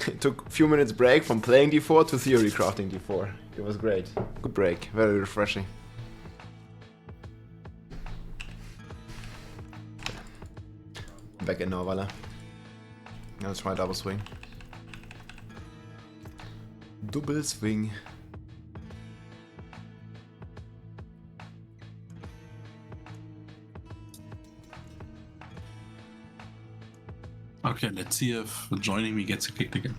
It took a few minutes break from playing D4 to theory crafting D4. It was great. Good break. Very refreshing. Back in Norvala. Now let's try double swing. Double swing. Okay, let's see if joining me gets kicked again.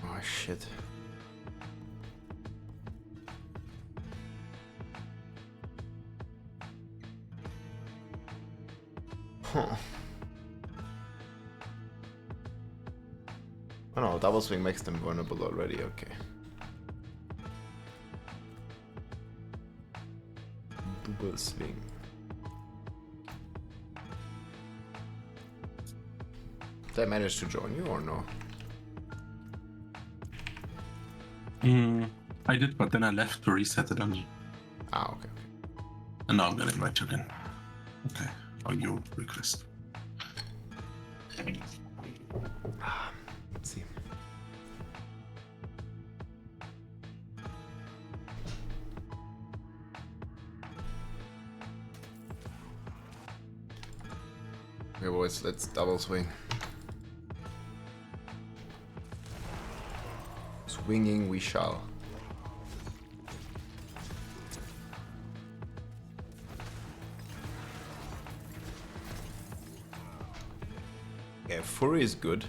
Oh shit. Huh. Oh no, double swing makes them vulnerable already, okay. Double swing. Did I manage to join you or no? I did, but then I left to reset the dungeon. Ah, okay. And now I'm gonna invite you again. Okay. Oh, you request. Let's see. Okay, boys, let's double swing. Swinging we shall. Yeah, Fury is good.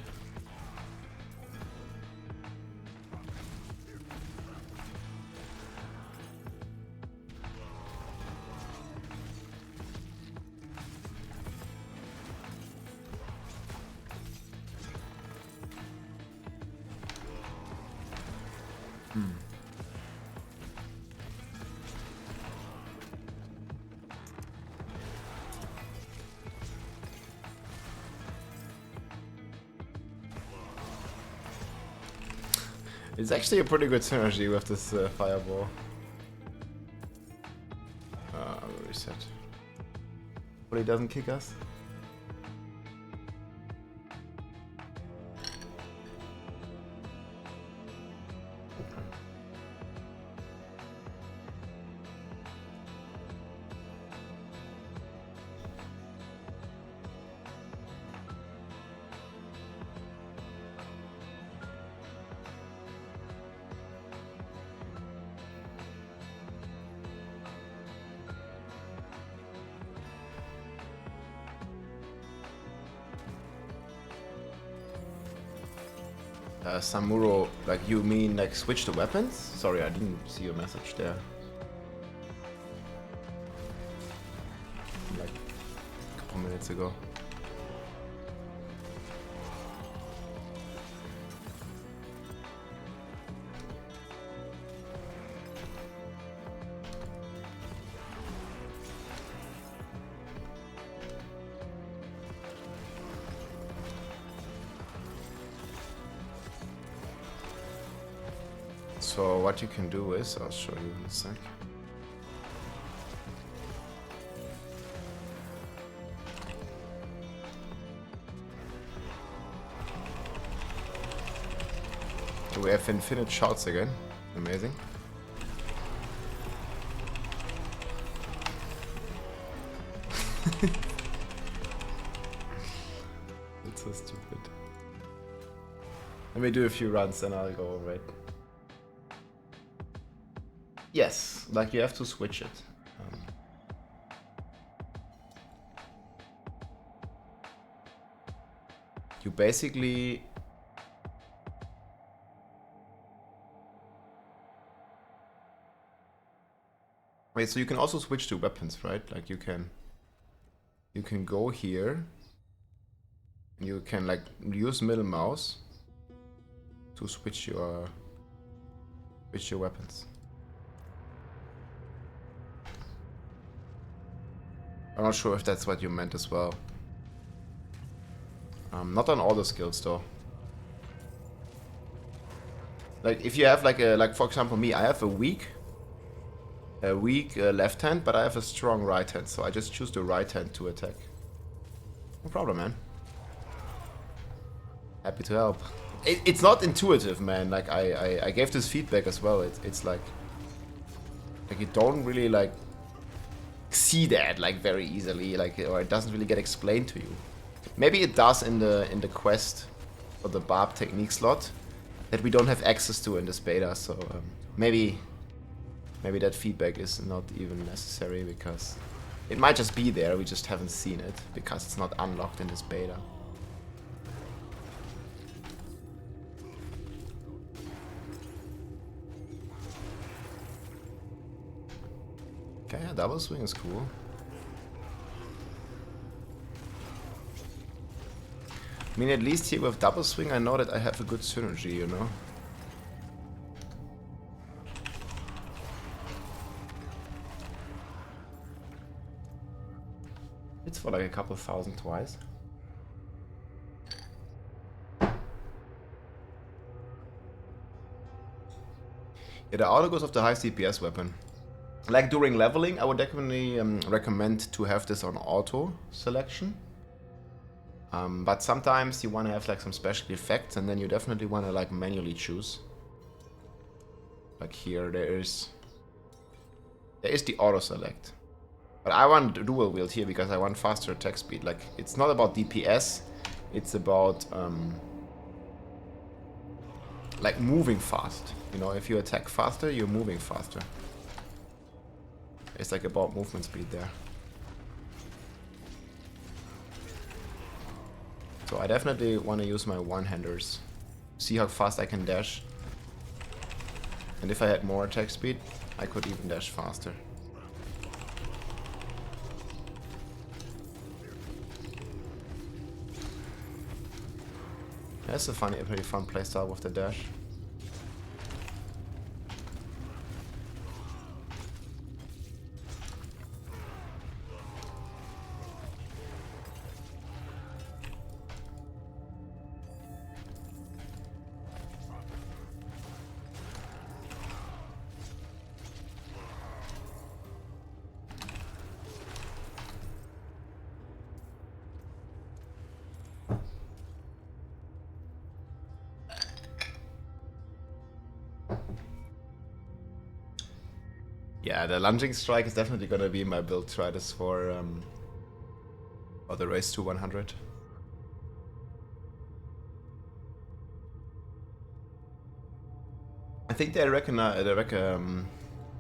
It's actually a pretty good synergy with this fireball. I'll reset. But he doesn't kick us. Samuro, like you mean like switch the weapons? Sorry, I didn't see your message there. Like a couple minutes ago. So what you can do is, I'll show you in a sec. We have infinite shots again. Amazing. That's so stupid. Let me do a few runs and I'll go over it. Yes, like you have to switch it. You basically... Wait, so you can also switch to weapons, right? Like you can go here. You can like use middle mouse to switch your weapons. I'm not sure if that's what you meant as well. Not on all the skills though. Like if you have like for example me, I have a weak a weak left hand, but I have a strong right hand, so I just choose the right hand to attack. No problem, man. Happy to help. It's not intuitive, man. Like I gave this feedback as well. It's like you don't really like see that like very easily, like, or it doesn't really get explained to you. Maybe it does in the quest for the Barb technique slot that we don't have access to in this beta. So maybe that feedback is not even necessary because it might just be there. We just haven't seen it because it's not unlocked in this beta. Okay, yeah, double swing is cool. I mean, at least here with double swing, I know that I have a good synergy, you know? It's for like a couple thousand twice. Yeah, the auto goes of the high CPS weapon. Like during leveling, I would definitely recommend to have this on auto selection. But sometimes you want to have like some special effects, and then you definitely want to like manually choose. Like here, there is the auto select. But I want dual wield here because I want faster attack speed. Like, it's not about DPS, it's about like moving fast. You know, if you attack faster, you're moving faster. It's like about movement speed there. So I definitely want to use my one-handers. See how fast I can dash. And if I had more attack speed, I could even dash faster. That's a pretty fun playstyle with the dash. Yeah, the lunging strike is definitely gonna be my build. Try this for the race to 100. I think they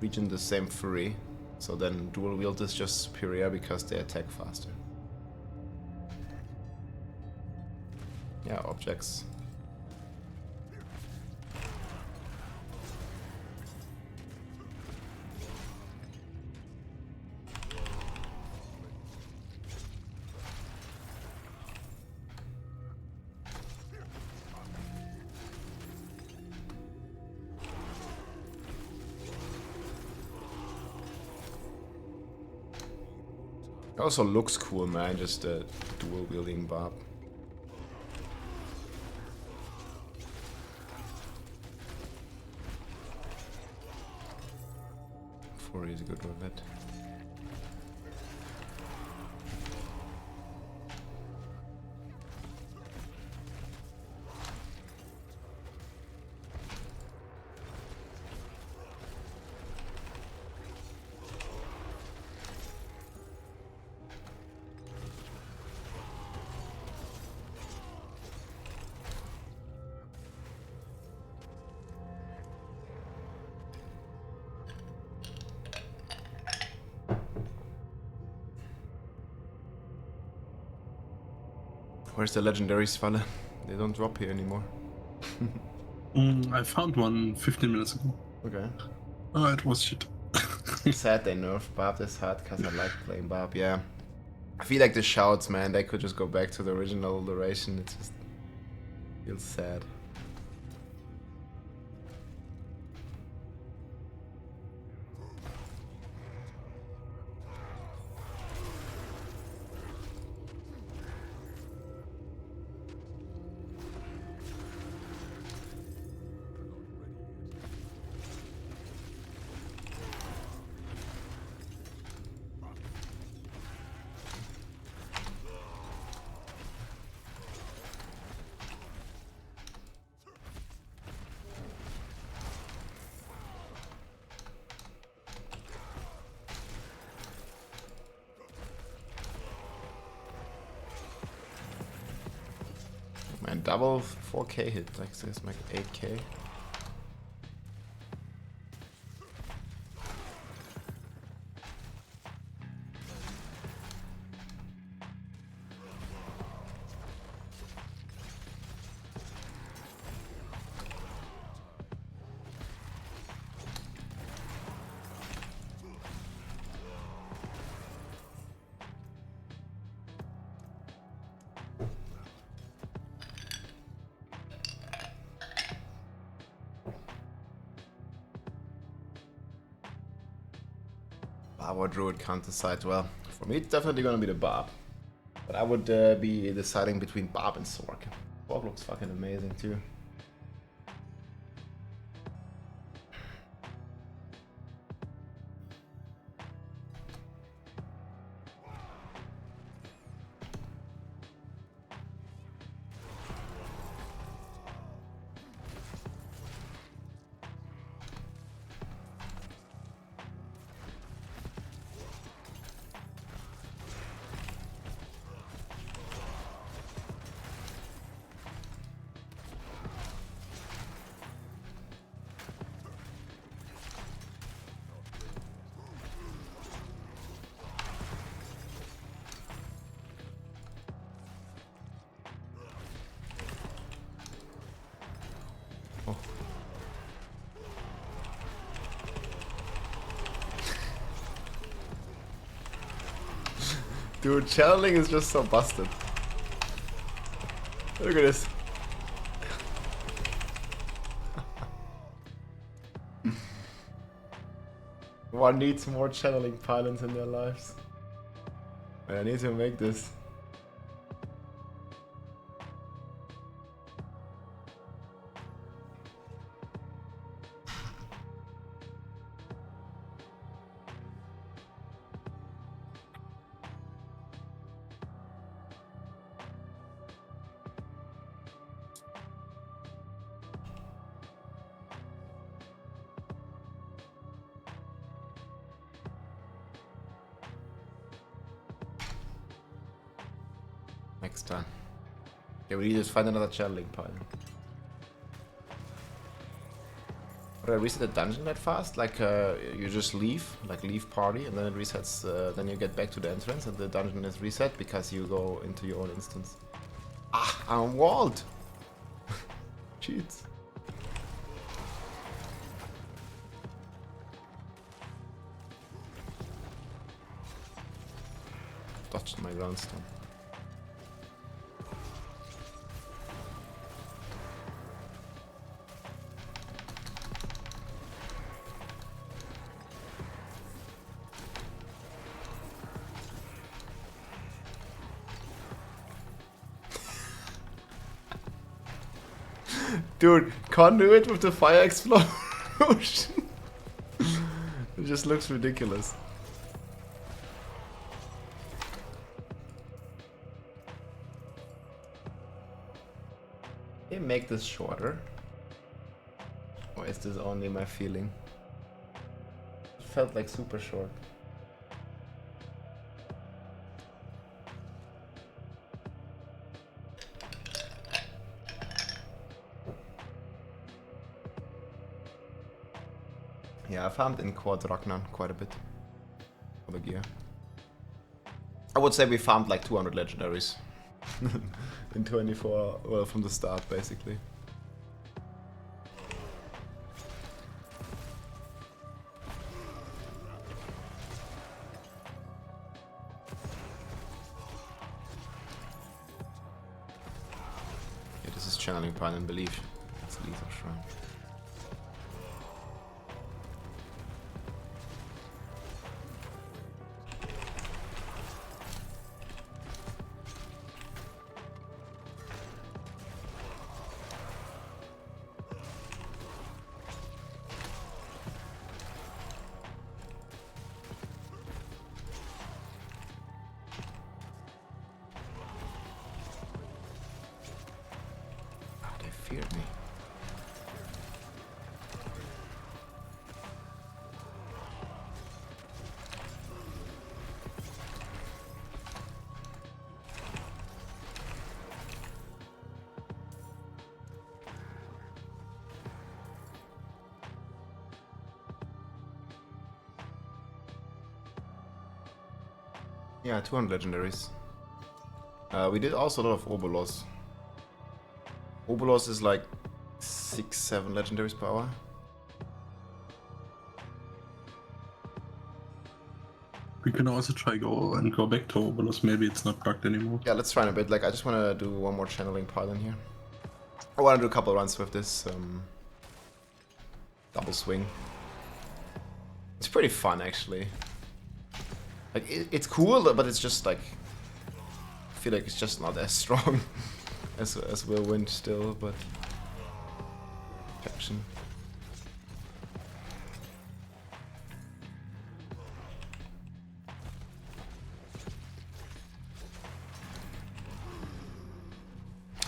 region the same Fury, so then dual wield is just superior because they attack faster. Yeah, objects. It also looks cool, man, just a dual wielding Barb. Fury is good with it. Where's the legendary Svalle? They don't drop here anymore. I found one 15 minutes ago. Okay. Oh, it was shit. Sad they nerfed Barb this hard because I like playing Barb, yeah. I feel like the shouts, man, they could just go back to the original duration. It just feels sad. And double 4k hit, like this, like 8k. Barb or Druid can't decide. Well, for me it's definitely gonna be the Barb. But I would be deciding between Barb and Sork. Sork looks fucking amazing too. Dude, channeling is just so busted. Look at this. One needs more channeling pylons in their lives. I need to make this. Next time. Yeah, we need to find another channeling pylon. Would I reset the dungeon that fast? Like, you just leave, like leave party, and then it resets, then you get back to the entrance and the dungeon is reset because you go into your own instance. Ah, I'm walled! Cheats. Dodged my Ground Stomp. Dude, can't do it with the fire explosion. It just looks ridiculous. Can you make this shorter? Or is this only my feeling? It felt like super short. Yeah, I farmed in Quad Ragnar quite a bit for the gear. I would say we farmed like 200 legendaries in 24, well, from the start basically. Yeah, this is channeling Pride and Belief. It's Lethal Shrine. Feared me. Yeah, 200 legendaries. We did also a lot of Obolos. Obolos is like 6-7 legendaries per hour. We can also try go back to Obolus. Maybe it's not bugged anymore. Yeah, let's try in a bit. Like, I just want to do one more channeling pylon here. I want to do a couple runs with this double swing. It's pretty fun, actually. Like, it's cool, but it's just like, I feel like it's just not as strong as Whirlwind still, but protection.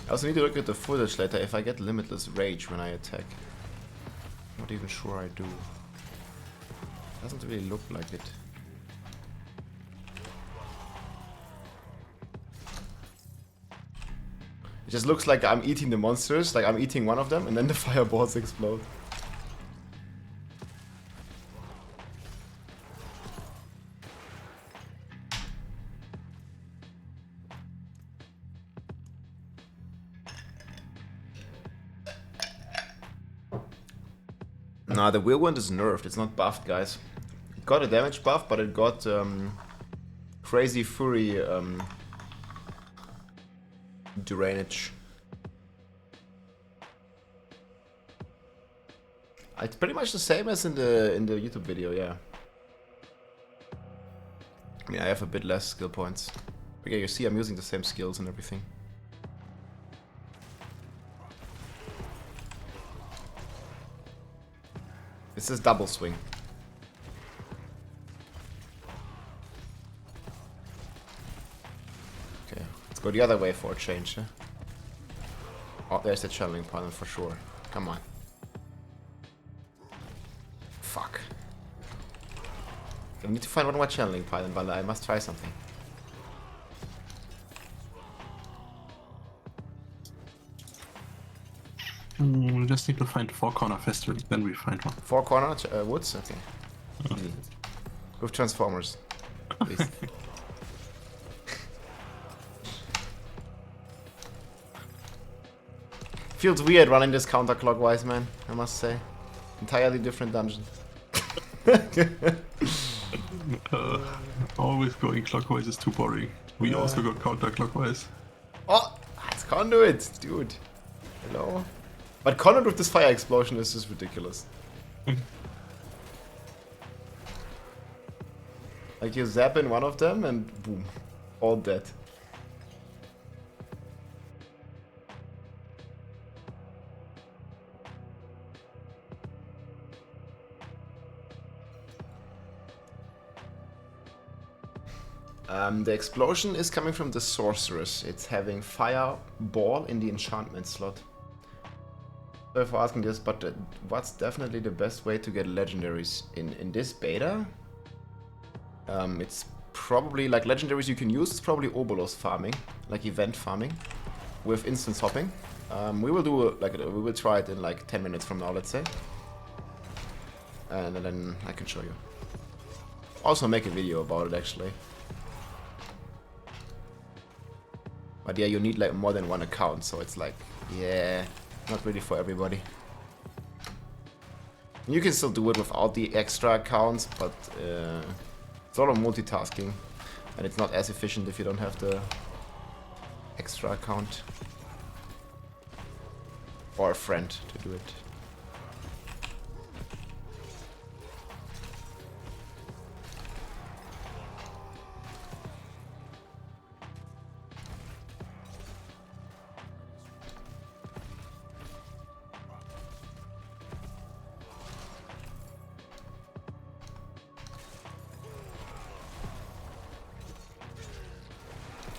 I also need to look at the footage later if I get limitless rage when I attack. Not even sure I do. Doesn't really look like it. It just looks like I'm eating the monsters, like I'm eating one of them and then the fireballs explode. Nah, the Whirlwind is nerfed, it's not buffed, guys. It got a damage buff, but it got crazy Fury drainage. It's pretty much the same as in the YouTube video, yeah. I mean, I have a bit less skill points. But yeah, you see I'm using the same skills and everything. This is double swing. Okay, let's go the other way for a change, huh? Oh, there's the channeling pylon for sure. Come on. Fuck. I need to find one more channeling pylon, but I must try something. We just need to find 4-corner festival, then we find one. 4-corner woods? Okay. Easy. With transformers. Please. Feels weird running this counterclockwise, man, I must say. Entirely different dungeon. Always going clockwise is too boring. We also go counterclockwise. Oh, it's conduit, dude. Hello? But conduit with this fire explosion is just ridiculous. Like you zap in one of them and boom, all dead. The explosion is coming from the sorceress. It's having fireball in the enchantment slot. Sorry for asking this, but what's definitely the best way to get legendaries in this beta? It's probably like legendaries you can use. It's probably Obolos farming, like event farming, with instance hopping. We will do we will try it in like 10 minutes from now, let's say, and then I can show you. Also make a video about it actually. But yeah, you need like more than one account, so it's like, yeah, not really for everybody. You can still do it without the extra accounts, but it's a lot of multitasking, and it's not as efficient if you don't have the extra account. Or a friend to do it.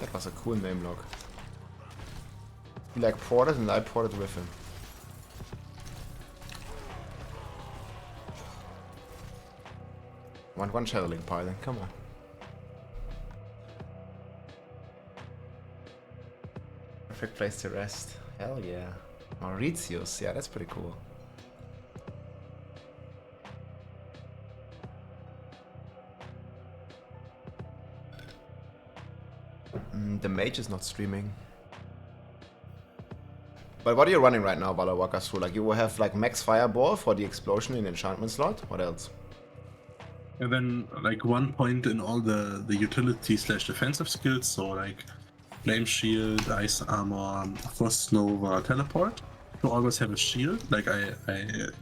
That was a cool name log. He like ported and I ported with him. Want one channeling pylon, come on. Perfect place to rest. Hell yeah. Mauritius, yeah, that's pretty cool. The mage is not streaming. But what are you running right now, Bala? Walk us through. Like, you will have like max fireball for the explosion in enchantment slot. What else? And then like 1 point in all the utility / defensive skills, so like flame shield, ice armor, frost nova, teleport. To always have a shield. Like I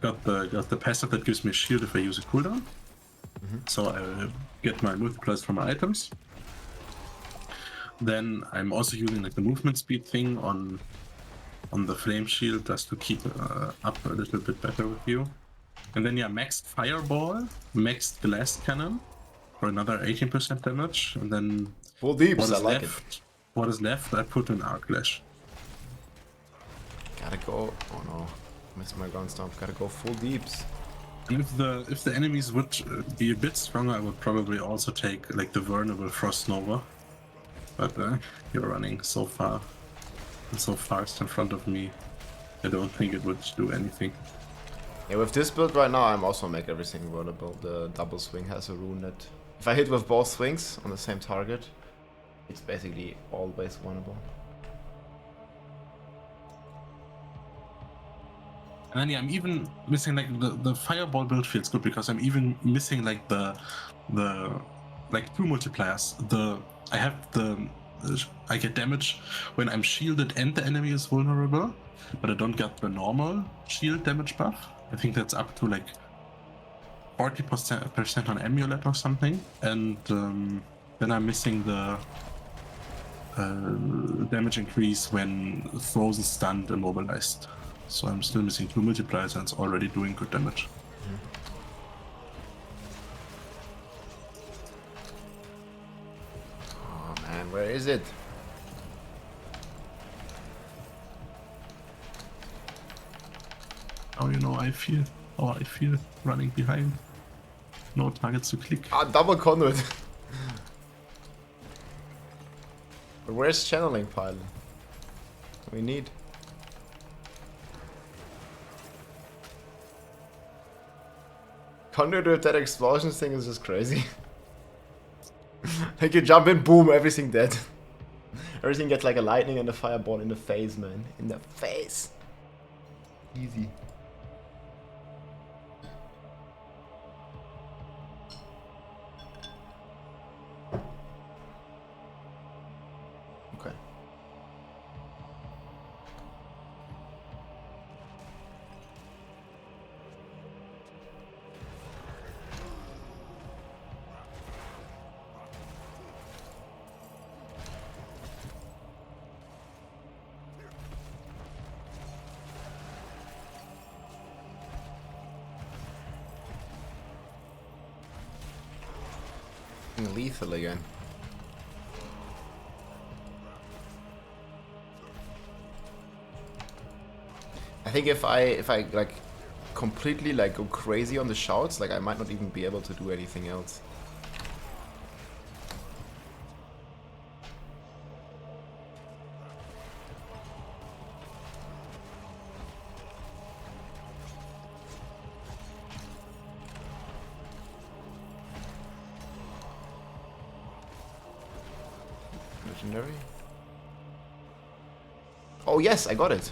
got the passive that gives me a shield if I use a cooldown. So I get my multipliers from my items. Then I'm also using like the movement speed thing on the flame shield just to keep up a little bit better with you. And then yeah, maxed fireball, maxed glass cannon for another 18% damage. And then Full deeps, I like it. What is left, I put an arc lash. Gotta go. Oh no, missed my ground stomp. Gotta go full deeps. And if the enemies would be a bit stronger, I would probably also take like the vulnerable frost nova. But you're running so far and so fast in front of me, I don't think it would do anything. Yeah, with this build right now, I'm also make everything vulnerable. The double swing has a rune that if I hit with both swings on the same target, it's basically always vulnerable. And then yeah, I'm even missing like the fireball build feels good because I'm even missing like the like 2 multipliers. I get damage when I'm shielded and the enemy is vulnerable, but I don't get the normal shield damage buff. I think that's up to like 40% on amulet or something. And then I'm missing the damage increase when frozen, stunned, immobilized. So I'm still missing 2 multipliers and it's already doing good damage. Oh man, where is it? How I feel running behind. No targets to click. Ah, double conduit. But where's channeling pile? We need. Conduit with that explosion thing is just crazy. Like you jump in, boom, everything dead. Everything gets like a lightning and a fireball in the face, man. In the face. Easy. Okay. Lethal again. I think if I like completely like go crazy on the shouts, like I might not even be able to do anything else. Legendary. Oh yes, I got it.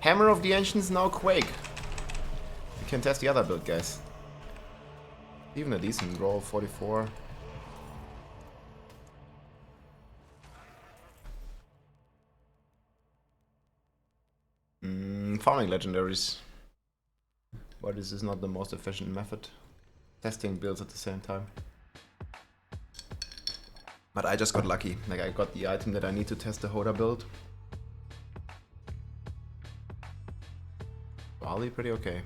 Hammer of the Ancients, now Quake. We can test the other build, guys. Even a decent roll, 44. Farming legendaries. But this is not the most efficient method. Testing builds at the same time. But I just got lucky. Like I got the item that I need to test the Hoda build. Probably pretty okay.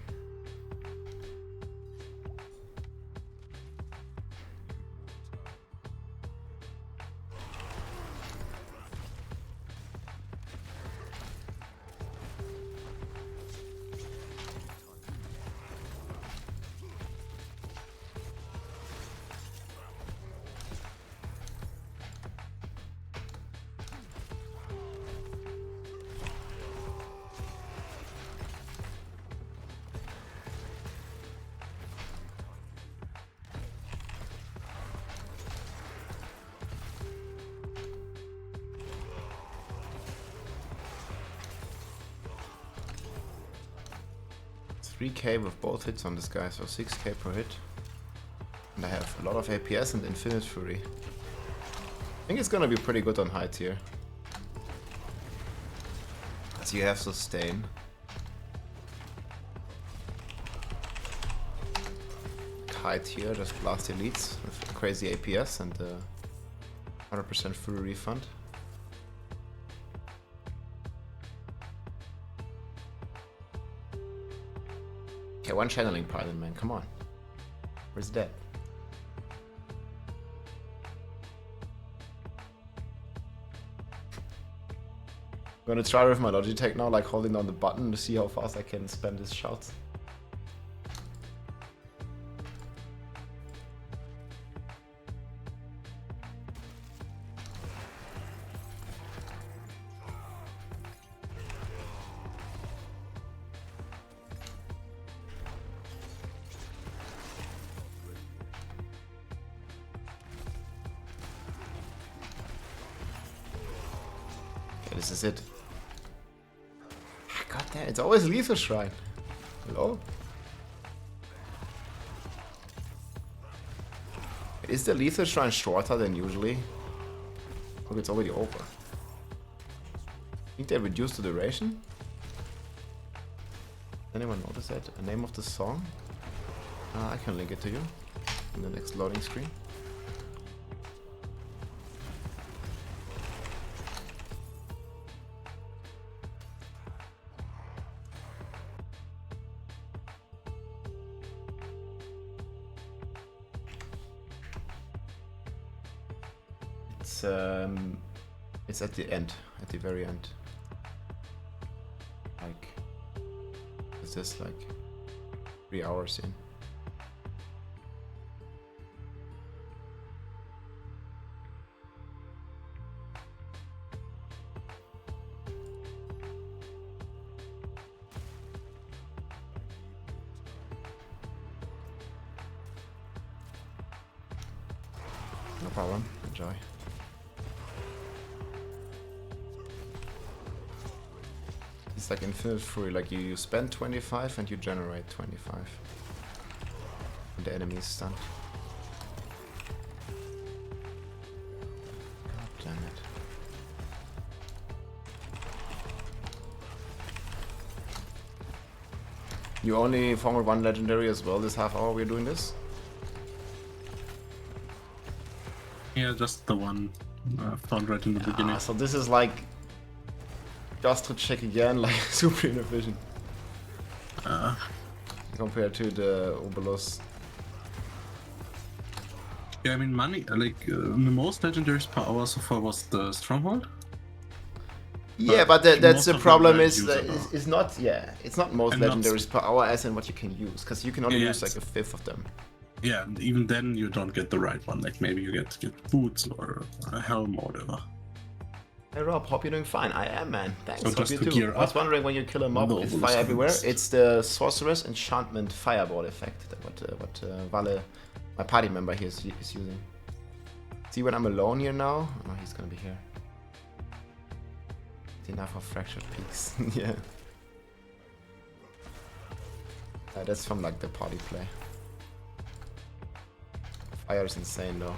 3k with both hits on this guy, so 6k per hit. And I have a lot of APS and Infinite Fury. I think it's gonna be pretty good on high tier. As you have sustain. High tier, just blast elites with crazy APS and 100% Fury refund. Okay, one channeling pilot, man, come on. Where's that? I'm gonna try with my Logitech now, like holding down the button to see how fast I can spam these shouts. Okay, this is it. God damn, it's always Lethal Shrine. Hello? Is the Lethal Shrine shorter than usually? Look, it's already over. Think they reduced the duration? Anyone notice that? The name of the song? I can link it to you in the next loading screen. It's at the end, at the very end. Like, it's just like 3 hours in. No problem, enjoy. It's like Infinite Fury, like you spend 25 and you generate 25. And the enemy is stunned. God damn it. You only farmed one legendary as well this half hour we're doing this? Yeah, just the one found right in the beginning. So this is like just to check again, like super inefficient compared to the Obolus. Yeah, I mean, money, like the most legendaries per hour so far was the Stronghold. Yeah, but that's the problem is it's not, yeah, it's not most legendaries per hour as in what you can use, because you can only use like a fifth of them. Yeah, and even then you don't get the right one, like maybe you get boots or a helm or whatever. Hey Rob, hope you're doing fine. I am, man. Thanks. So Hope you too. I was wondering when you kill a mob with fire everywhere. It's the Sorceress Enchantment Fireball effect that what Vale, my party member here, is using. See when I'm alone here now? Oh, he's gonna be here. It's enough of Fractured Peaks. Yeah. That's from like the party play. Fire is insane though.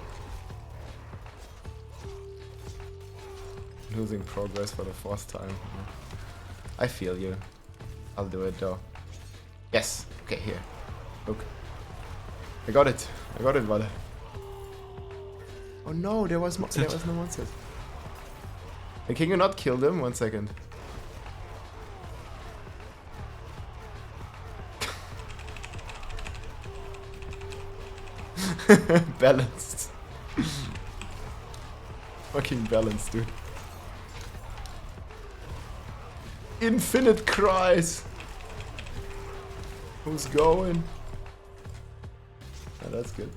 Losing progress for the fourth time. I feel you. I'll do it though. Yes. Okay, here. Look. I got it. I got it, Vale. Oh no, there was no monsters. Hey, can you not kill them? 1 second. Balanced. Fucking balanced, dude. Infinite cries. Who's going? Oh, that's good.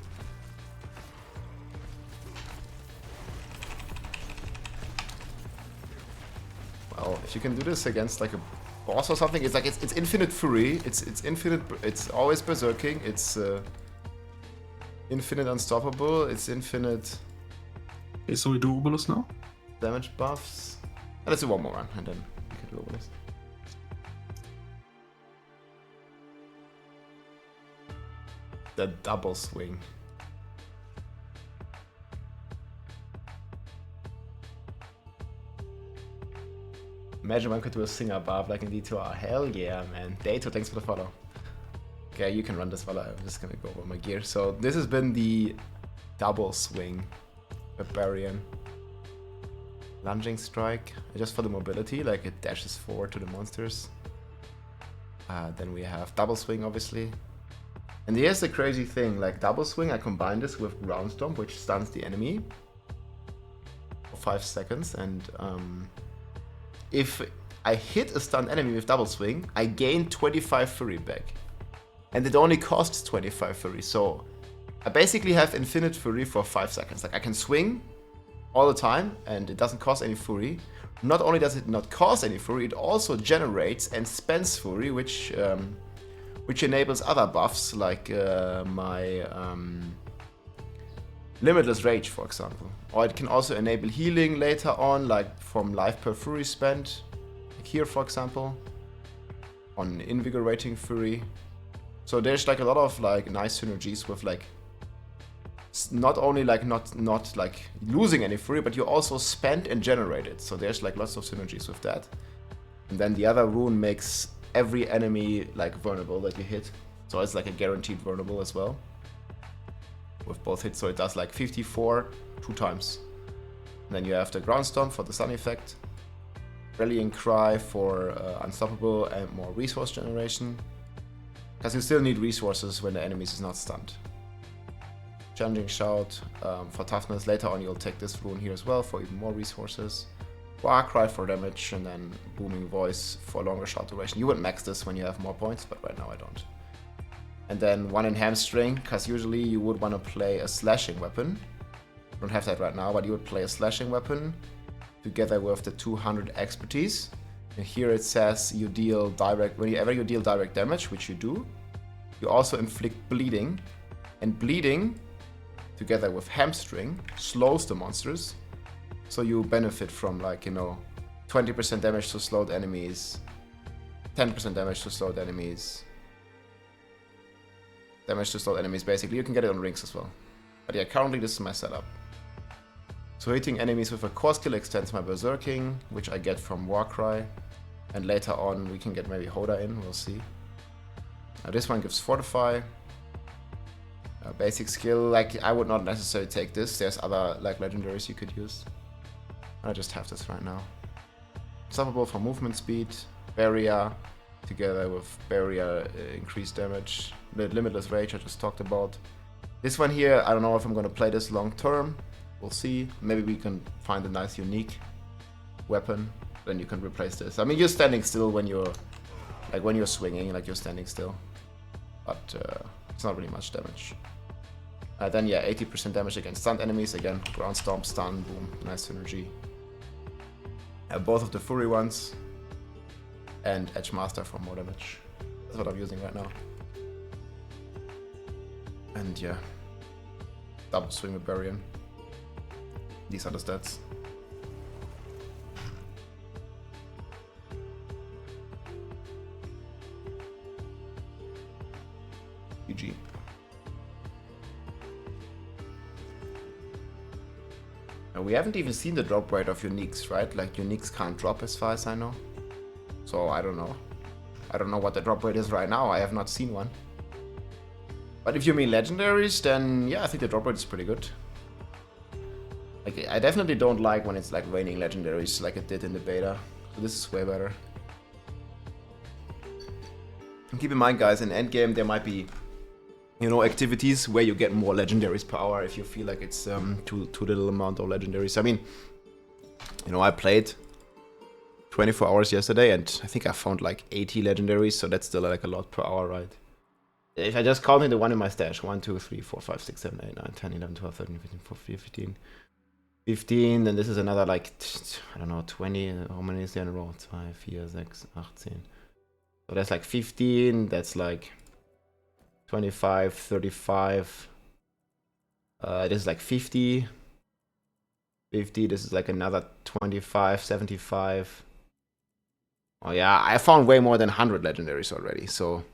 Well, if you can do this against like a boss or something, it's like it's infinite fury. It's infinite. It's always berserking. It's infinite unstoppable. It's infinite. Okay, so we do Obolus now? Damage buffs. And let's do one more run and then we can do Obolus. The double swing. Imagine one could do a singer Barb like in D2R. Hell yeah, man. Dato, thanks for the follow. Okay, you can run this while I'm just gonna go over my gear. So this has been the Double Swing Barbarian. Lunging strike, just for the mobility, like it dashes forward to the monsters. Then we have Double Swing, obviously. And here's the crazy thing, like Double Swing, I combine this with Ground Stomp, which stuns the enemy for 5 seconds. And if I hit a stunned enemy with Double Swing, I gain 25 Fury back. And it only costs 25 Fury, so I basically have infinite Fury for 5 seconds. Like I can swing all the time, and it doesn't cost any Fury. Not only does it not cost any Fury, it also generates and spends Fury, which enables other buffs, like my Limitless Rage, for example. Or it can also enable healing later on, like from life per Fury spent, like here, for example, on Invigorating Fury. So there's like a lot of like nice synergies with like not only like not like losing any Fury, but you also spend and generate it. So there's like lots of synergies with that. And then the other rune makes every enemy like vulnerable that you hit. So it's like a guaranteed vulnerable as well. With both hits, so it does like 54 2 times. And then you have the Ground Stomp for the stun effect. Rallying Cry for unstoppable and more resource generation. Because you still need resources when the enemy is not stunned. Challenging Shout for toughness. Later on you'll take this rune here as well for even more resources. War Cry for damage, and then Booming Voice for longer shout duration. You would max this when you have more points, but right now I don't. And then 1 in Hamstring, because usually you would want to play a slashing weapon. I don't have that right now, but you would play a slashing weapon together with the 200 expertise. And here it says you deal direct, whenever you deal direct damage, which you do, you also inflict bleeding. And bleeding, together with Hamstring, slows the monsters. So you benefit from, like, you know, 20% damage to slowed enemies, 10% damage to slowed enemies, basically. You can get it on rings as well. But yeah, currently this is my setup. So hitting enemies with a core skill extends my berserking, which I get from Warcry. And later on we can get maybe Hoda in, we'll see. Now this one gives Fortify. Basic skill, like I would not necessarily take this. There's other like legendaries you could use. I just have this right now. Unstoppable for movement speed. Barrier, together with Barrier increased damage. The Limitless Rage I just talked about. This one here, I don't know if I'm going to play this long term. We'll see. Maybe we can find a nice unique weapon. Then you can replace this. I mean, you're standing still when you're swinging, like you're standing still. But it's not really much damage. Then yeah, 80% damage against stunned enemies. Again, Ground Stomp, stun, boom, nice synergy. Both of the Fury ones. And Edge Master for more damage. That's what I'm using right now. And yeah, Double Swing Barbarian. These are the stats. GG. We haven't even seen the drop rate of uniques, right? Like uniques can't drop as far as I know. So I don't know. I don't know what the drop rate is right now. I have not seen one. But if you mean legendaries, then yeah, I think the drop rate is pretty good. Like I definitely don't like when it's like raining legendaries like it did in the beta. So this is way better. And keep in mind, guys, in endgame there might be, you know, activities where you get more legendaries per hour if you feel like it's too little amount of legendaries. I mean, you know, I played 24 hours yesterday and I think I found like 80 legendaries, so that's still like a lot per hour, right? If I just counted the one in my stash, 1, 2, 3, 4, 5, 6, 7, 8, 9, 10, 11, 12, 13, 15, 14, 15, then this is another like, I don't know, 20, how many is there in a row? 2, 4, 6, 18. So that's like 15, that's like 25, 35. This is like 50. 50, this is like another 25, 75. Oh yeah, I found way more than 100 legendaries already, so